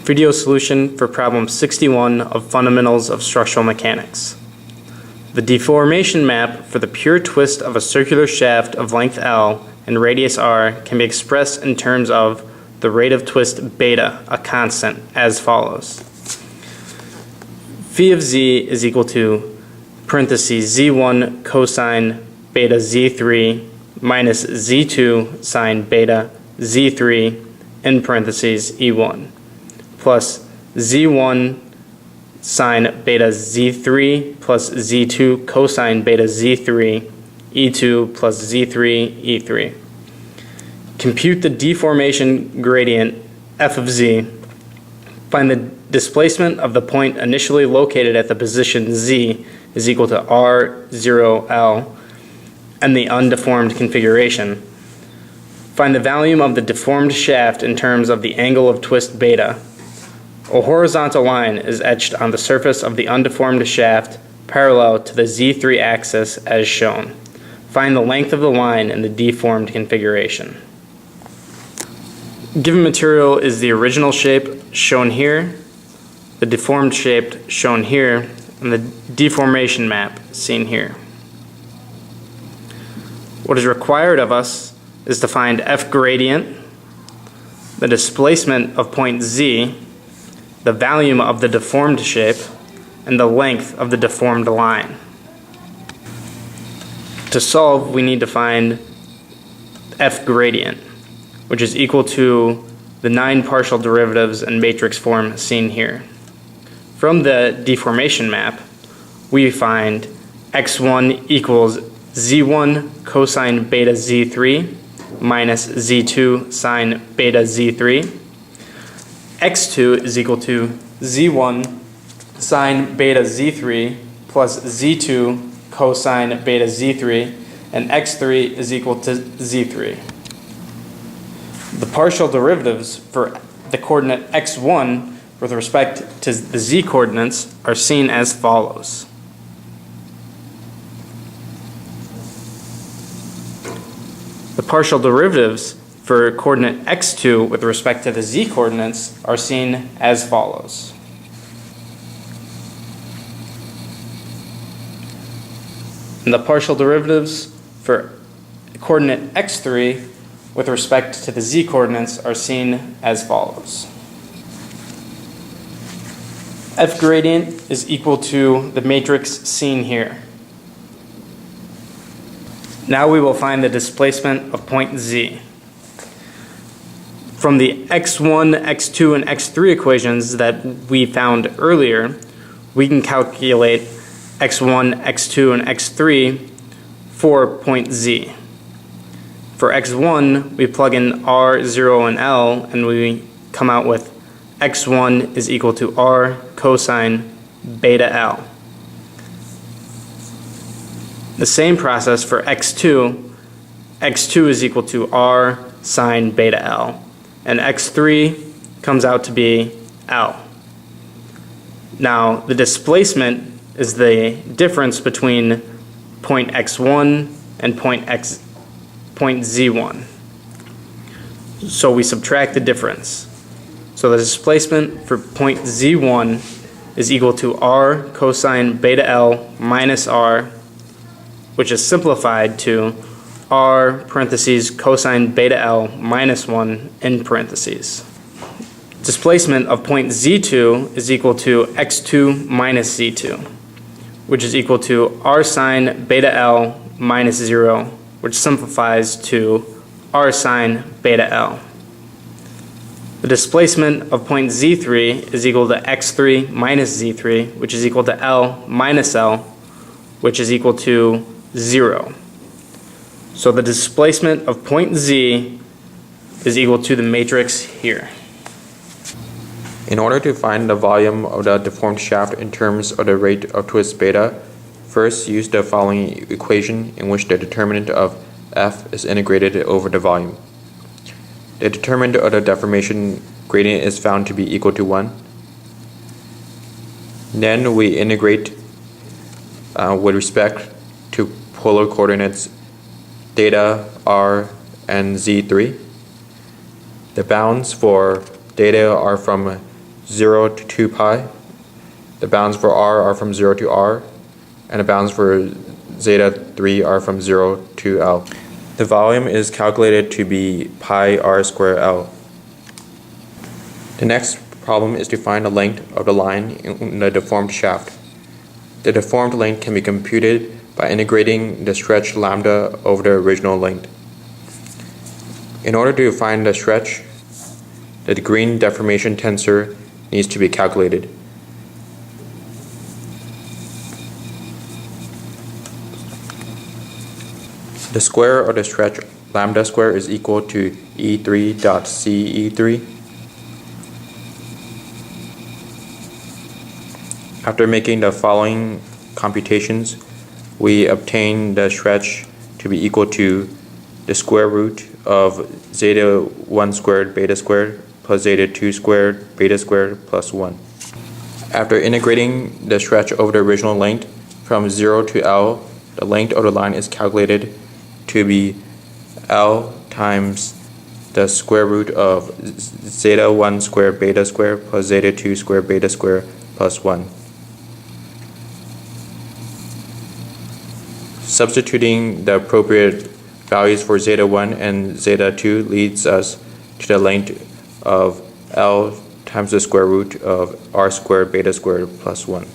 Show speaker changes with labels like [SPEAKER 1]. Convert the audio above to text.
[SPEAKER 1] Video solution for problem 61 of Fundamentals of Structural Mechanics. The deformation map for the pure twist of a circular shaft of length L and radius R can be expressed in terms of the rate of twist beta, a constant, as follows. Phi of z is equal to parentheses z1 cosine beta z3 minus z2 sine beta z3 in parentheses e1 plus z1 sine beta z3 plus z2 cosine beta z3 e2 plus z3 e3. Compute the deformation gradient f of z. Find the displacement of the point initially located at the position z is equal to r0l and the undeformed configuration. Find the volume of the deformed shaft in terms of the angle of twist beta. A horizontal line is etched on the surface of the undeformed shaft parallel to the z3 axis as shown. Find the length of the line in the deformed configuration. Given material is the original shape shown here, the deformed shape shown here, and the deformation map seen here. What is required of us is to find f gradient, the displacement of point z, the volume of the deformed shape, and the length of the deformed line. To solve, we need to find f gradient, which is equal to the 9 partial derivatives in matrix form seen here. From the deformation map, we find x1 equals z1 cosine beta z3 minus z2 sine beta z3. x2 is equal to z1 sine beta z3 plus z2 cosine beta z3, and x3 is equal to z3. The partial derivatives for the coordinate x1 with respect to the z coordinates are seen as follows. The partial derivatives for coordinate x2 with respect to the z coordinates are seen as follows. And the partial derivatives for coordinate x3 with respect to the z coordinates are seen as follows. F gradient is equal to the matrix seen here. Now we will find the displacement of point z. From the x1, x2, and x3 equations that we found earlier, we can calculate x1, x2, and x3 for point z. For x1, we plug in r, 0, and l, and we come out with x1 is equal to r cosine beta l. The same process for x2. x2 is equal to r sine beta l, and x3 comes out to be l. Now, the displacement is the difference between point x1 and point z1. So we subtract the difference. So the displacement for point z1 is equal to r cosine beta l minus r, which is simplified to r parentheses cosine beta l minus 1 in parentheses. Displacement of point z2 is equal to x2 minus z2, which is equal to r sine beta l minus 0, which simplifies to r sine beta l. The displacement of point z3 is equal to x3 minus z3, which is equal to l minus l, which is equal to 0. So the displacement of point z is equal to the matrix here.
[SPEAKER 2] In order to find the volume of the deformed shaft in terms of the rate of twist beta, first use the following equation in which the determinant of f is integrated over the volume. The determinant of the deformation gradient is found to be equal to 1. Then we integrate with respect to polar coordinates theta, r, and z3. The bounds for theta are from 0 to 2 pi. The bounds for r are from 0 to r, and the bounds for zeta 3 are from 0 to L. The volume is calculated to be pi r square L. The next problem is to find the length of the line in the deformed shaft. The deformed length can be computed by integrating the stretch lambda over the original length. In order to find the stretch, the green deformation tensor needs to be calculated. The square of the stretch lambda square is equal to E3.CE3. After making the following computations, we obtain the stretch to be equal to the square root of zeta 1 squared beta squared plus zeta 2 squared beta squared plus 1. After integrating the stretch over the original length from 0 to L, the length of the line is calculated to be L times the square root of zeta 1 squared beta squared plus zeta 2 squared beta squared plus 1. Substituting the appropriate values for zeta 1 and zeta 2 leads us to the length of L times the square root of r squared beta squared plus 1.